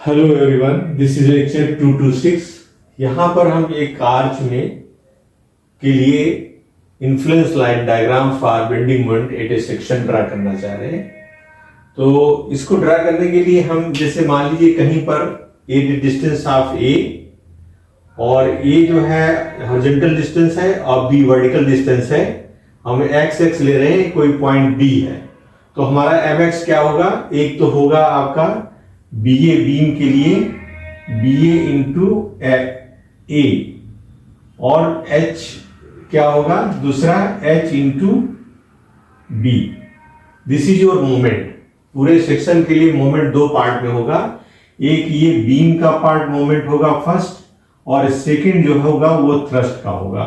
Hello everyone, this is lecture 226। यहाँ पर हम एक आर्च में के लिए influence line diagram for bending moment at A section draw करना चाह रहे हैं। तो इसको ड्रा करने के लिए हम जैसे मान लीजिए कहीं पर ए डिस्टेंस ऑफ ए और ए जो है हॉरिजॉन्टल डिस्टेंस है और बी वर्टिकल डिस्टेंस है। हम एक्स एक्स ले रहे हैं, कोई पॉइंट डी है, तो हमारा एम एक्स क्या होगा? एक तो होगा आपका बी ए बीम के लिए बी ए इंटू ए और एच क्या होगा? दूसरा H into B. This is your moment. पूरे सेक्शन के लिए मोमेंट दो पार्ट में होगा। एक ये बीम का पार्ट मोमेंट होगा फर्स्ट, और सेकंड जो होगा वो थ्रस्ट का होगा।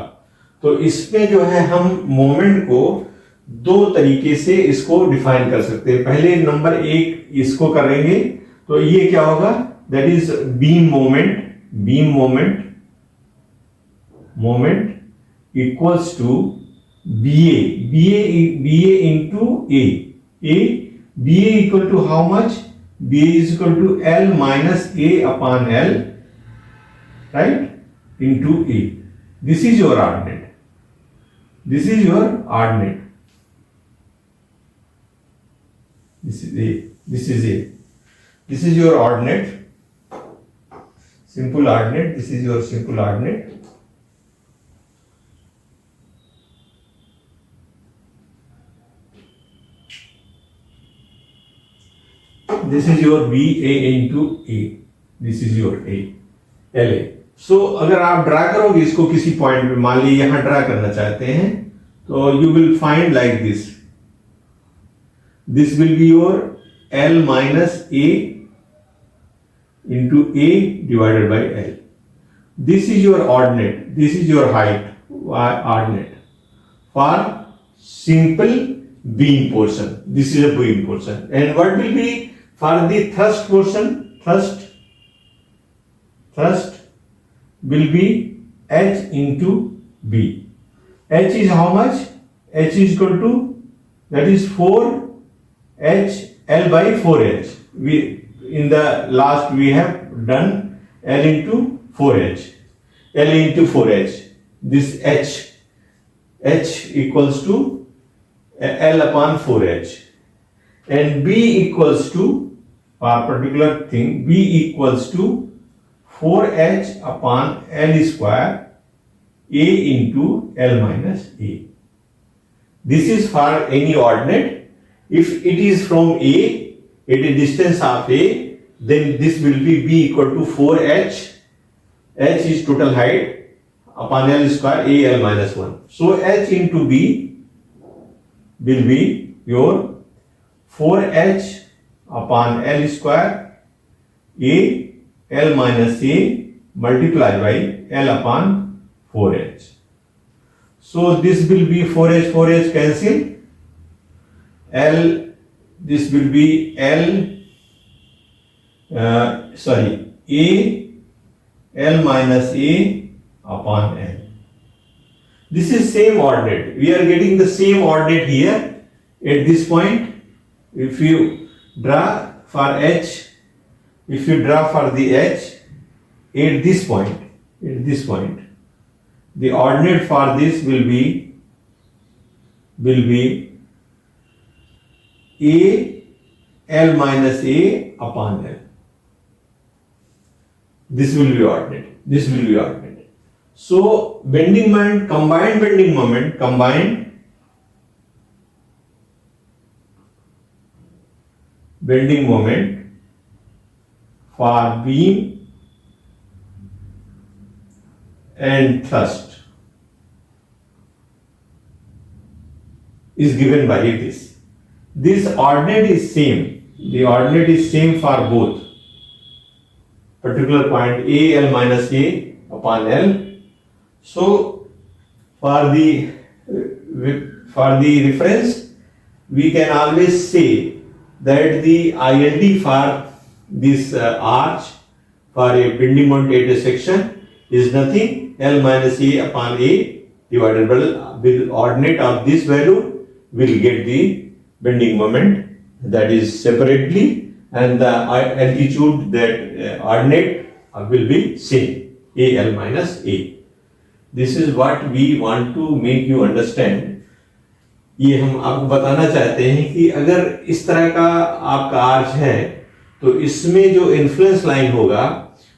तो इसमें जो है हम मोमेंट को दो तरीके से इसको डिफाइन कर सकते हैं। पहले नंबर एक इसको करेंगे तो ये क्या होगा? That is beam moment equals to B A into A B A equal to how much? B A is equal to L minus A upon L, right, into A. This is your ordinate. This is your ordinate. This is A. This is your ordinate. Simple ordinate. This is your simple ordinate. This is your B A into A. This is your A. L A. सो अगर आप draw करोगे इसको किसी point पे, मान लीजिए यहां draw करना चाहते हैं, तो you will find like this will be your L minus A into A divided by L. This is your ordinate, this is your height ordinate for simple beam portion. This is a beam portion. And what will be for the thrust portion? Thrust will be H into B. H is how much? H is equal to, that is 4H L by 4H. In the last we have done L into 4H. L into 4H. This H equals to L upon 4H. And B equals to, for particular thing, B equals to 4H upon L square A into L minus A. This is for any ordinate. If it is from A at a distance of A, then this will be B equal to 4H. H is total height upon L square A L minus 1. So H into B will be your 4H upon L square A L minus A multiplied by L upon 4H. So this will be 4H cancel. L, this will be L, A L minus A upon L. This is same ordinate. We are getting the same ordinate here at this point. If you draw for H, if you draw for the H at this point, the ordinate for this will be A L minus A upon L. This will be ordinate. So bending moment, combined bending moment for beam and thrust is given by this. This ordinate is same. The ordinate is same for both. Particular point A L minus A upon L. So for the reference, we can always say that the ILD for this arch for a bending moment at a section is nothing, L minus A upon A divided by, with ordinate of this value will get the bending moment, that is separately and the altitude that ordinate will be same, AL minus A. This is what we want to make you understand. ये हम आपको बताना चाहते हैं कि अगर इस तरह का आपका आर्च है तो इसमें जो इन्फ्लुएंस लाइन होगा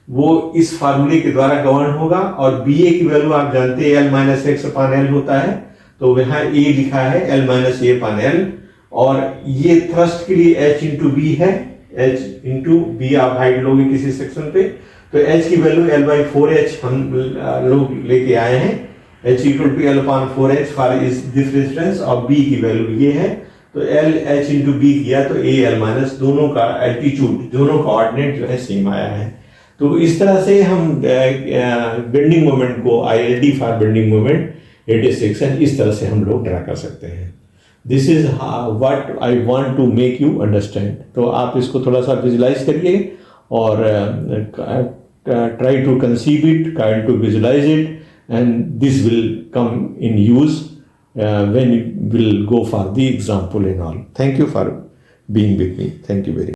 वो इस फार्मूले के द्वारा गवर्न होगा, और बी ए की वैल्यू आप जानते हैं एल माइनस एक्स अपान एल होता है, तो वहां ए लिखा है एल माइनस ए अपान एल, और ये थ्रस्ट के लिए एच इंटू बी है, एच इंटू बी आप हाइट लोगे किसी सेक्शन पे, तो एच की वैल्यू एल बाई 4h हम लोग लेके आए हैं, H equal to L upon 4h for इस दिस डिस्टेंस, और बी की वैल्यू ये है, तो एल एच इंटू बी किया तो ए एल माइनस, दोनों का एल्टीट्यूड, दोनों का ऑर्डिनेट जो है सेम आया है। तो इस तरह से हम बेंडिंग मोमेंट को ILD फॉर बेंडिंग मोमेंट 86 है, इस तरह से हम लोग ड्रा कर सकते हैं। This is what I want to make you understand. तो आप इसको थोड़ा सा विजुलाइज करिए और try to conceive it, try to visualise it, and this will come in use when we will go for the example and all. Thank you for being with me. Thank you very much.